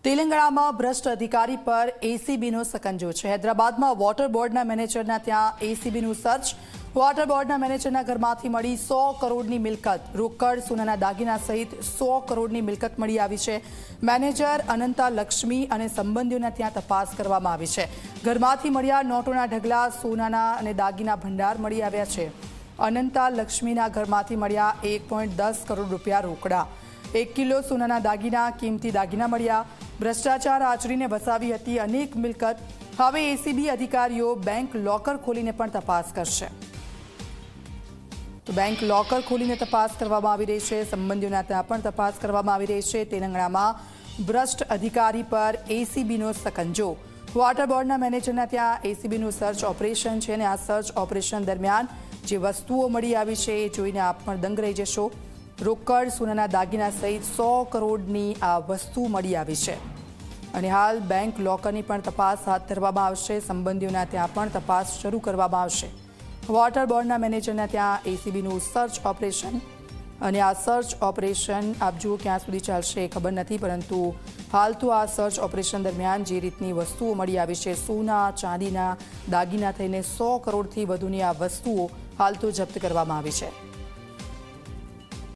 તેલંગાણામાં ભ્રષ્ટ અધિકારી પર એસીબીનો સકંજો છે। હૈદરાબાદમાં વોટર બોર્ડના મેનેજરના ત્યાં એસીબીનું સર્ચ। વોટર બોર્ડના મેનેજરના ઘરમાંથી મળી 100 કરોડની મિલકત, રોકડ, સોનાના દાગીના સહિત 100 કરોડની મિલકત મળી આવી છે। મેનેજર અનંતા લક્ષ્મી અને સંબંધીઓના ત્યાં તપાસ કરવામાં આવી છે। ઘરમાંથી મળ્યા નોટોના ઢગલા, સોનાના અને દાગીના ભંડાર મળી આવ્યા છે। અનંતા લક્ષ્મીના ઘરમાંથી મળ્યા 1.10 કરોડ રૂપિયા રોકડા, 1 કિલો સોનાના દાગીના, કિંમતી દાગીના મળ્યા। ભ્રષ્ટાચાર આચરીને વસાવી હતી અનેક મિલકત। હવે એસીબી અધિકારીઓ બેંક લોકર ખોલીને પણ તપાસ કરશે। તો બેંક લોકર ખોલીને તપાસ કરવામાં આવી રહી છે। સંબંધીઓના ત્યાં પણ તપાસ કરવામાં આવી રહી છે। તેલંગાણામાં ભ્રષ્ટ અધિકારી પર એસીબીનો સકંજો। વોટર બોર્ડના મેનેજરના ત્યાં એસીબીનું સર્ચ ઓપરેશન છે અને આ સર્ચ ઓપરેશન દરમિયાન જે વસ્તુઓ મળી આવી છે એ જોઈને આપ પણ દંગ રહી જશો। રોકડ, સોનાના દાગીના સહિત 100 કરોડની આ વસ્તુ મળી આવી છે અને હાલ બેંક લોકરની પણ તપાસ હાથ ધરવામાં આવશે। સંબંધીઓના ત્યાં પણ તપાસ શરૂ કરવામાં આવશે। વોટર બોર્ડના મેનેજરના ત્યાં એસીબીનું સર્ચ ઓપરેશન અને આ સર્ચ ઓપરેશન આપ જુઓ ક્યાં સુધી ચાલશે એ ખબર નથી, પરંતુ હાલ તો આ સર્ચ ઓપરેશન દરમિયાન જે રીતની વસ્તુઓ મળી આવી છે, સોના, ચાંદીના દાગીના થઈને 100 કરોડથી વધુની આ વસ્તુઓ હાલ તો જપ્ત કરવામાં આવી છે।